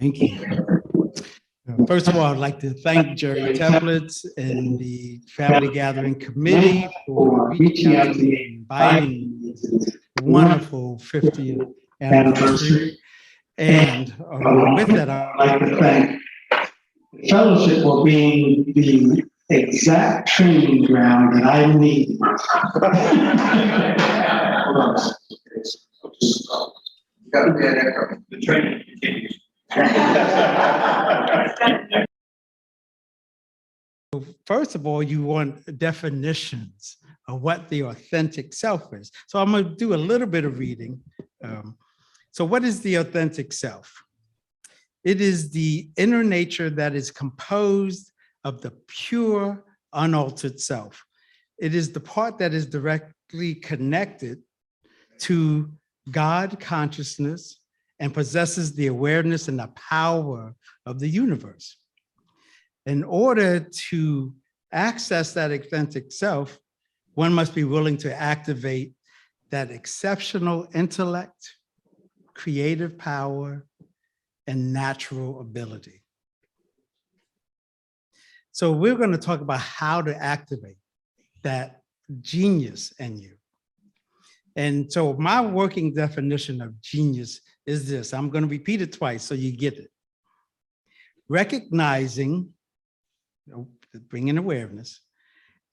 Thank you. First of all, I'd like to thank Jerry Templates and the Family Gathering Committee for reaching out to me and inviting me to this wonderful 50th anniversary. And with that, I'd like to thank the fellowship for being the exact training ground that I need. The training continues. First of all, you want definitions of what the authentic self is. So I'm going to do a little bit of reading. So what is the authentic self? It is the inner nature that is composed of the pure, unaltered self. It is the part that is directly connected to God consciousness and possesses the awareness and the power of the universe. In order to access that authentic self, one must be willing to activate that exceptional intellect, creative power, and natural ability. So we're going to talk about how to activate that genius in you. And so my working definition of genius is this. I'm going to repeat it twice so you get it. Recognizing, bringing awareness,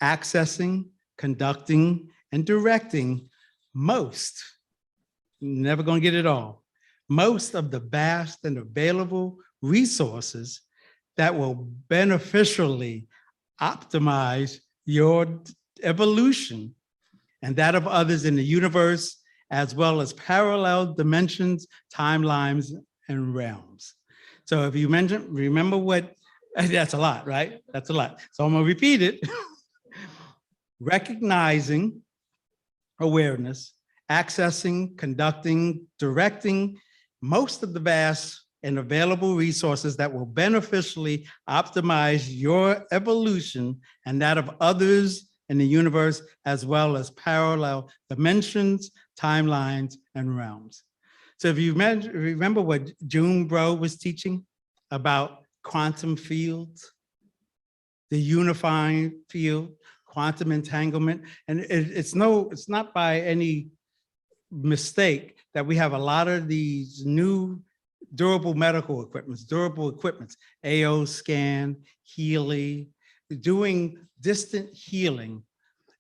accessing, conducting, and directing most, never going to get it all, most of the vast and available resources that will beneficially optimize your evolution and that of others in the universe, as well as parallel dimensions, timelines, and realms. So if you remember what, that's a lot, right? That's a lot. So I'm gonna repeat it. Recognizing awareness, accessing, conducting, directing most of the vast and available resources that will beneficially optimize your evolution and that of others in the universe, as well as parallel dimensions, timelines, and realms. So if you remember what June Bro was teaching about quantum fields, the unifying field, quantum entanglement, and it's not by any mistake that we have a lot of these new durable medical equipments, AO scan, Healy, doing distant healing.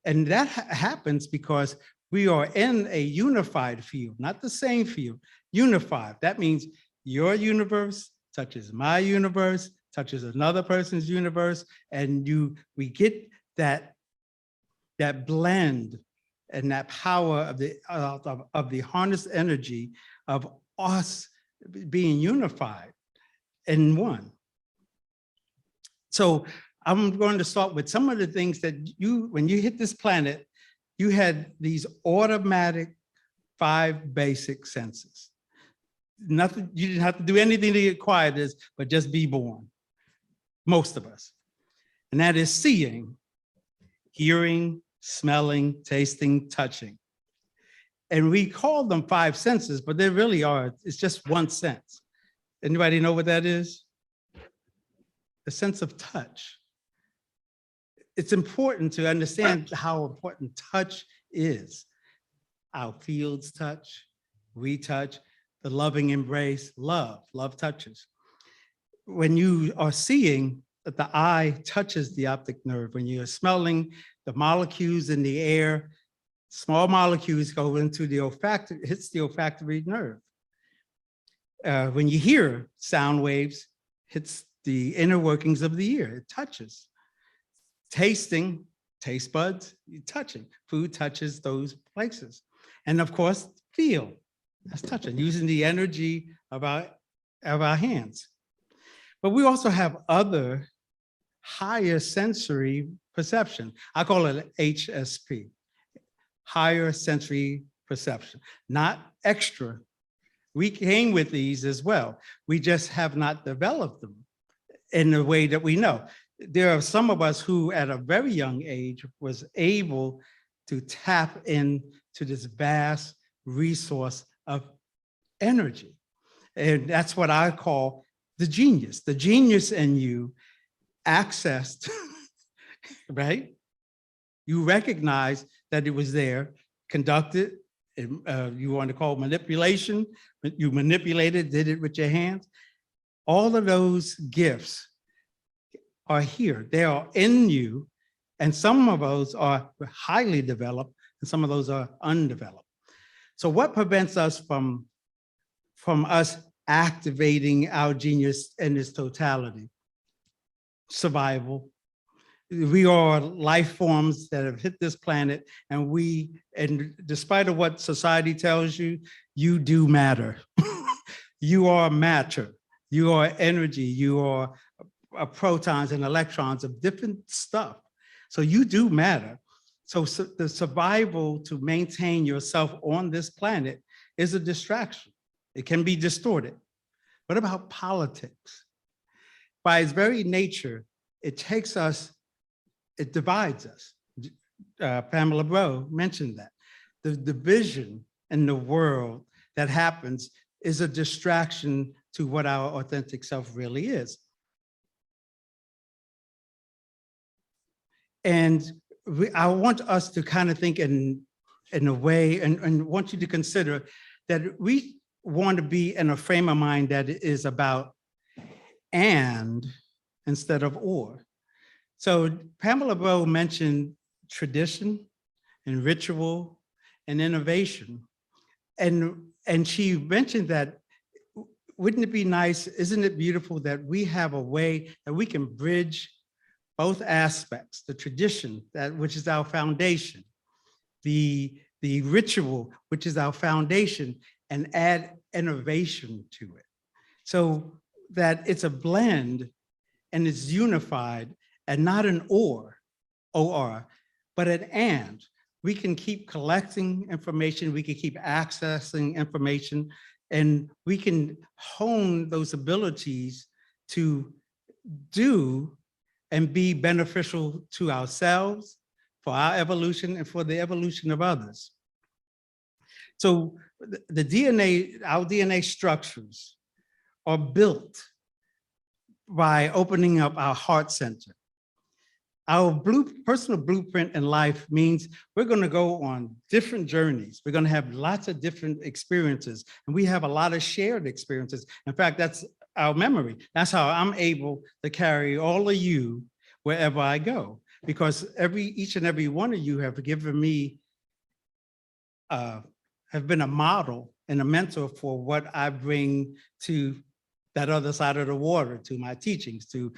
And that happens because we are in a unified field, not the same field, unified. That means your universe touches my universe, touches another person's universe, and we get that blend and that power of the harnessed energy of us being unified in one. So I'm going to start with some of the things that when you hit this planet, you had these automatic 5 basic senses. Nothing, you didn't have to do anything to acquire this, but just be born, most of us. And that is seeing, hearing, smelling, tasting, touching. And we call them 5 senses, but they really are, it's just one sense. Anybody know what that is? The sense of touch. It's important to understand how important touch is. Our fields touch, we touch, the loving embrace, love touches. When you are seeing, the eye touches the optic nerve. When you're smelling, the molecules in the air, small molecules go into the olfactory, hits the olfactory nerve. When you hear sound waves, hits the inner workings of the ear, it touches. Tasting, taste buds, touching. Food touches those places. And of course, feel, that's touching, using the energy of our hands. But we also have other higher sensory perception. I call it HSP, higher sensory perception, not extra. We came with these as well. We just have not developed them in the way that we know. There are some of us who at a very young age was able to tap into this vast resource of energy. And that's what I call the genius in you accessed, right? You recognize that it was there, conducted, you want to call it manipulation, you manipulated, did it with your hands. All of those gifts are here. They are in you, and some of those are highly developed, and some of those are undeveloped. So what prevents us from us activating our genius in its totality? Survival. We are life forms that have hit this planet, and despite of what society tells you, you do matter. You are matter. You are energy. You are protons and electrons of different stuff. So you do matter. So the survival to maintain yourself on this planet is a distraction. It can be distorted. What about politics? By its very nature, it takes us, it divides us. Pamela Bro mentioned that. The division in the world that happens is a distraction to what our authentic self really is. And I want us to kind of think in a way, and want you to consider that we want to be in a frame of mind that is about and instead of or. So Pamela Bro mentioned tradition and ritual and innovation. And she mentioned that, wouldn't it be nice, isn't it beautiful that we have a way that we can bridge both aspects, the tradition, that which is our foundation, the ritual, which is our foundation, and add innovation to it. So that it's a blend and it's unified and not an or, but an and. We can keep collecting information, we can keep accessing information, and we can hone those abilities to do and be beneficial to ourselves, for our evolution, and for the evolution of others. So the DNA, our DNA structures are built by opening up our heart center. Our personal blueprint in life means we're going to go on different journeys. We're going to have lots of different experiences, and we have a lot of shared experiences. In fact, that's our memory. That's how I'm able to carry all of you wherever I go, because each and every one of you have given me, have been a model and a mentor for what I bring to that other side of the water, to my teachings, to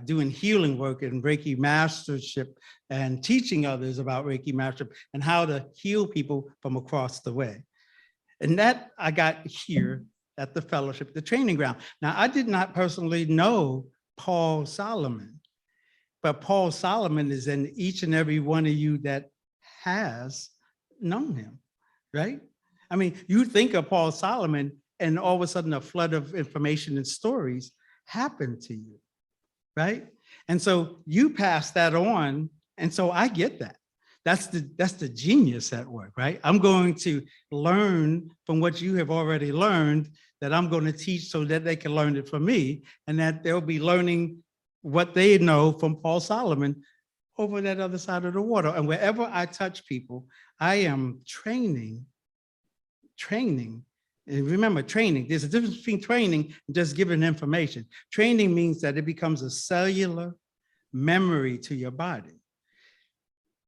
doing healing work and Reiki mastership, and teaching others about Reiki mastership and how to heal people from across the way. And that I got here at the fellowship, the training ground. Now, I did not personally know Paul Solomon, but Paul Solomon is in each and every one of you that has known him, right? I mean, you think of Paul Solomon, and all of a sudden a flood of information and stories happen to you, right? And so you pass that on, and so I get that. That's the genius at work, right? I'm going to learn from what you have already learned, that I'm going to teach so that they can learn it from me, and that they'll be learning what they know from Paul Solomon over that other side of the water. And wherever I touch people, I am training. And remember, training, there's a difference between training and just giving information. Training means that it becomes a cellular memory to your body.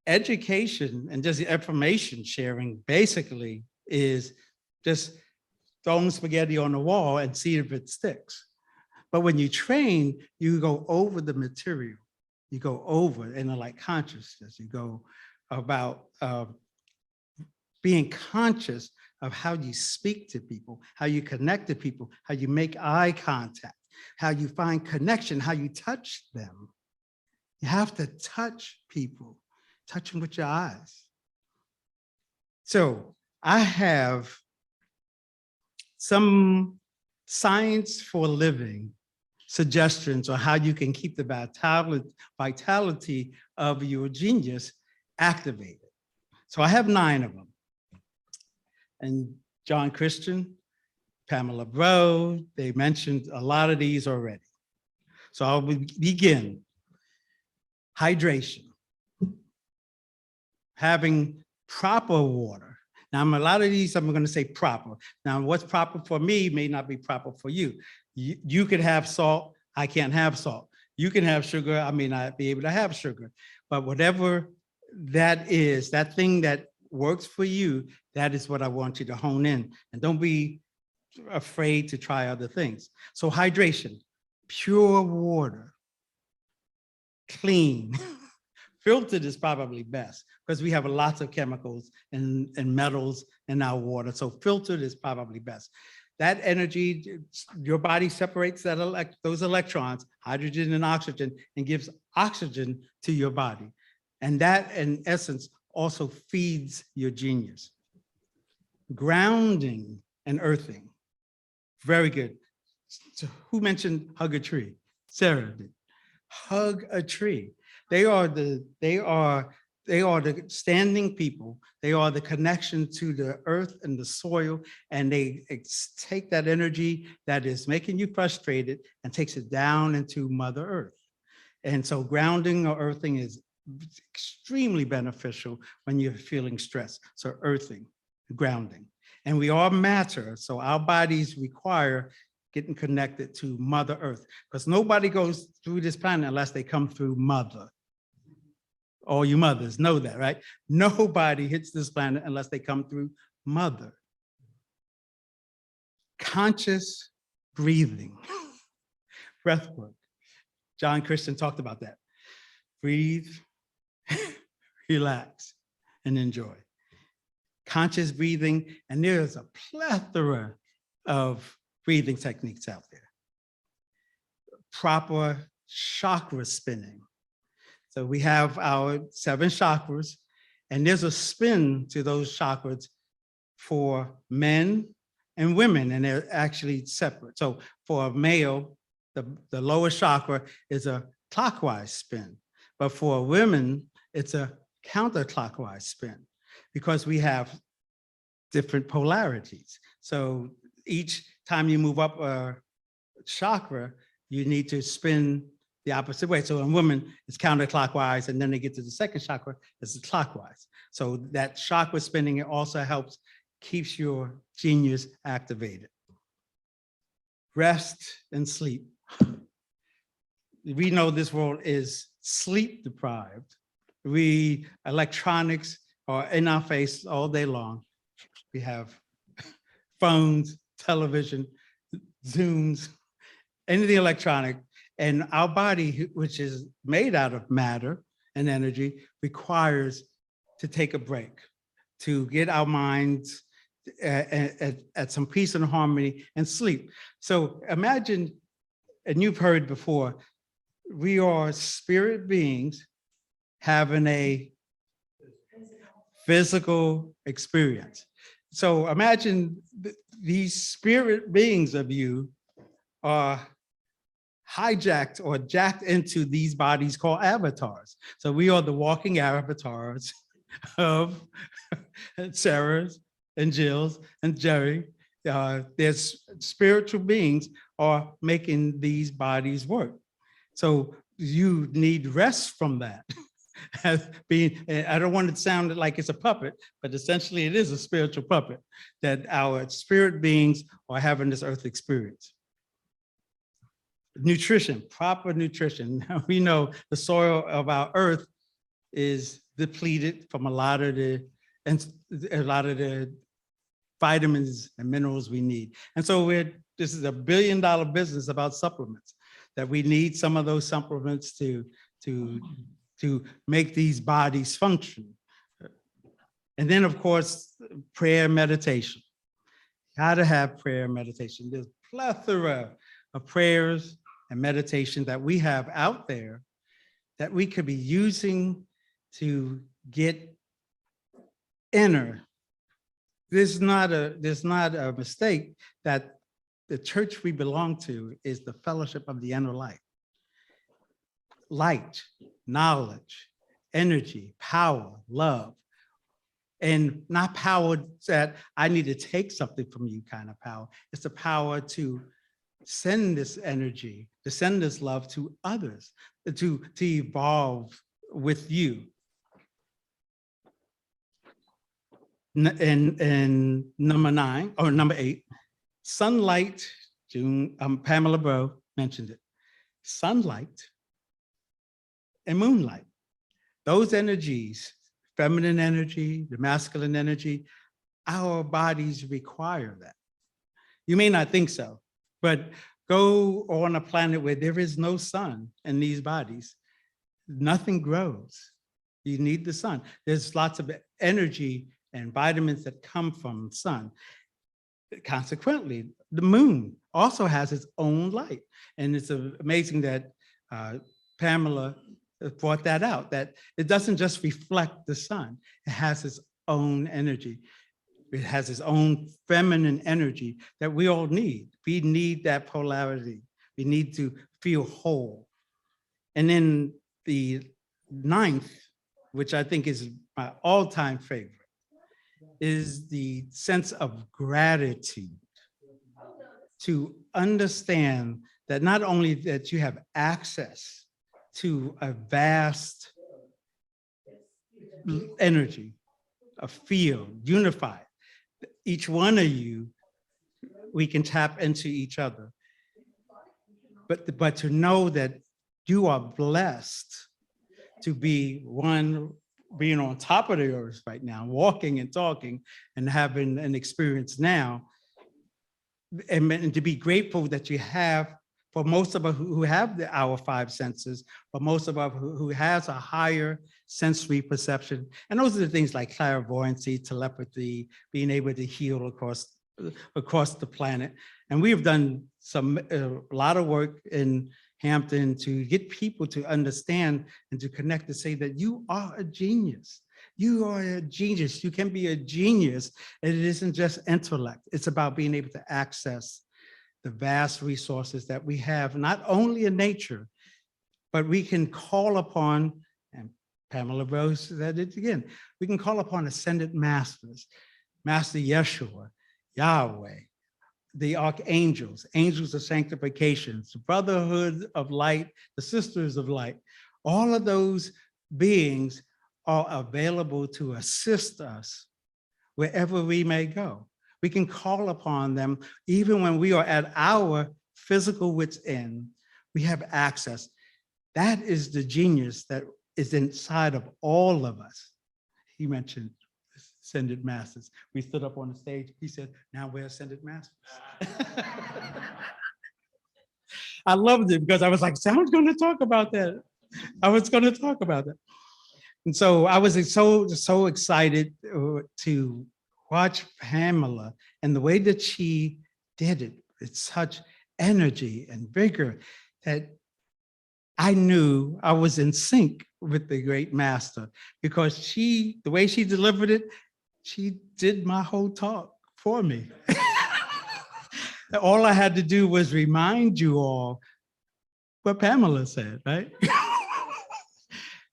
Education and just information sharing basically is just throwing spaghetti on the wall and see if it sticks. But when you train, you go over the material. You go over like consciousness. You go about being conscious of how you speak to people, how you connect to people, how you make eye contact, how you find connection, how you touch them. You have to touch people, touch them with your eyes. So I have some science for living suggestions on how you can keep the vitality of your genius activated. So I have 9 of them. And John Christian, Pamela Bro, they mentioned a lot of these already. So I'll begin. Hydration. Having proper water. Now, a lot of these, I'm going to say proper. Now, what's proper for me may not be proper for you. You could have salt, I can't have salt. You can have sugar, I may not be able to have sugar. But whatever that is, that thing that works for you, that is what I want you to hone in. And don't be afraid to try other things. So hydration, pure water, clean. Filtered is probably best because we have lots of chemicals and metals in our water. So filtered is probably best. That energy, your body separates those electrons, hydrogen and oxygen, and gives oxygen to your body. And that, in essence, also feeds your genius. Grounding and earthing, very good. So who mentioned hug a tree? Sarah did. Hug a tree. They are the standing people. They are the connection to the earth and the soil, and they take that energy that is making you frustrated and takes it down into Mother Earth. And so grounding or earthing is extremely beneficial when you're feeling stressed. So earthing, grounding. And we all matter, so our bodies require getting connected to Mother Earth, because nobody goes through this planet unless they come through Mother. All you mothers know that, right? Nobody hits this planet unless they come through Mother. Conscious breathing, breath work. John Christian talked about that. Breathe, relax, and enjoy. Conscious breathing, and there's a plethora of breathing techniques out there. Proper chakra spinning. So we have our 7 chakras, and there's a spin to those chakras for men and women, and they're actually separate. So for a male, the lower chakra is a clockwise spin, but for women, it's a counterclockwise spin because we have different polarities. So each time you move up a chakra, you need to spin the opposite way. So in women, it's counterclockwise, and then they get to the second chakra, it's clockwise. So that chakra spinning, it also helps, keeps your genius activated. Rest and sleep. We know this world is sleep deprived. Electronics are in our face all day long. We have phones, television, Zooms, anything electronic. And our body, which is made out of matter and energy, requires to take a break, to get our minds at some peace and harmony and sleep. So imagine, and you've heard before, we are spirit beings having a physical experience. So imagine these spirit beings of you are hijacked or jacked into these bodies called avatars. So we are the walking avatars of Sarah's and Jill's and Jerry. There's spiritual beings are making these bodies work. So you need rest from that. I don't want it to sound like it's a puppet, but essentially it is a spiritual puppet that our spirit beings are having this earth experience. Nutrition, proper nutrition. We know the soil of our earth is depleted from a lot of the vitamins and minerals we need. And so this is $1 billion business about supplements, that we need some of those supplements to make these bodies function. And then of course, prayer and meditation. Gotta have prayer and meditation. There's a plethora of prayers and meditation that we have out there that we could be using to get inner. There's not a mistake that the church we belong to is the fellowship of the inner light. Light, knowledge, energy, power, love. And not power that I need to take something from you kind of power. It's the power to send this energy, to send this love to others, to evolve with you. And number 8, sunlight, Pamela Bro mentioned it, sunlight and moonlight. Those energies, feminine energy, the masculine energy, our bodies require that. You may not think so, but go on a planet where there is no sun in these bodies, nothing grows. You need the sun. There's lots of energy and vitamins that come from the sun. Consequently, the moon also has its own light. And it's amazing that Pamela brought that out, that it doesn't just reflect the sun, it has its own energy. It has its own feminine energy that we all need. We need that polarity. We need to feel whole. And then the 9th, which I think is my all-time favorite, is the sense of gratitude. To understand that not only that you have access to a vast energy, a field, unified. Each one of you, we can tap into each other. But to know that you are blessed to be being on top of the earth right now, walking and talking and having an experience now, and to be grateful that you have, for most of us who have our 5 senses, but most of us who has a higher sensory perception. And those are the things like clairvoyancy, telepathy, being able to heal across the planet. And we've done a lot of work in Hampton to get people to understand and to connect, to say that you are a genius. You are a genius. You can be a genius. And it isn't just intellect. It's about being able to access the vast resources that we have, not only in nature, but we can call upon, and Pamela Rose said it again, we can call upon ascended masters, Master Yeshua, Yahweh, the archangels, angels of sanctification, the brotherhood of light, the sisters of light. All of those beings are available to assist us wherever we may go. We can call upon them even when we are at our physical wit's end. We have access. That is the genius that is inside of all of us. He mentioned ascended masters. We stood up on the stage. He said, now we're ascended masters. I loved it because I was like, someone's going to talk about that. I was going to talk about that. And so I was so excited to watch Pamela and the way that she did it with such energy and vigor that I knew I was in sync with the great master, because the way she delivered it, she did my whole talk for me. All I had to do was remind you all what Pamela said, right?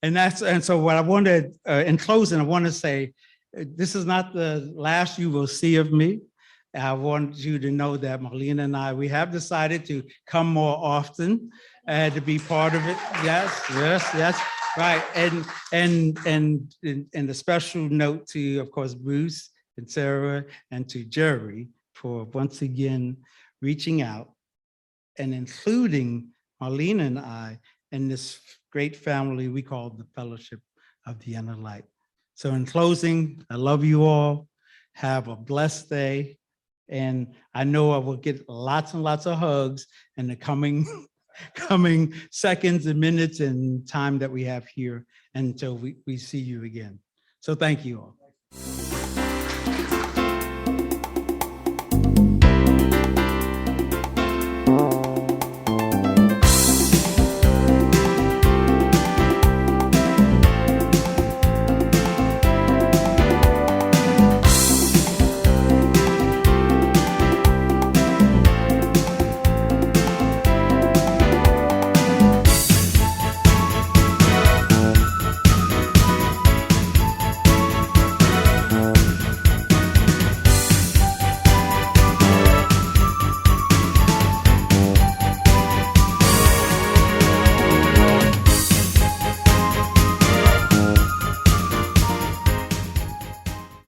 And so what I wanted, in closing, I want to say, this is not the last you will see of me. I want you to know that Marlene and I, we have decided to come more often to be part of it. Yes, right. And a special note to, of course, Bruce and Sarah and to Jerry for once again reaching out and including Marlene and I in this great family we call the Fellowship of the Inner Light. So in closing, I love you all. Have a blessed day. And I know I will get lots and lots of hugs in the coming seconds and minutes and time that we have here until we see you again. So thank you all.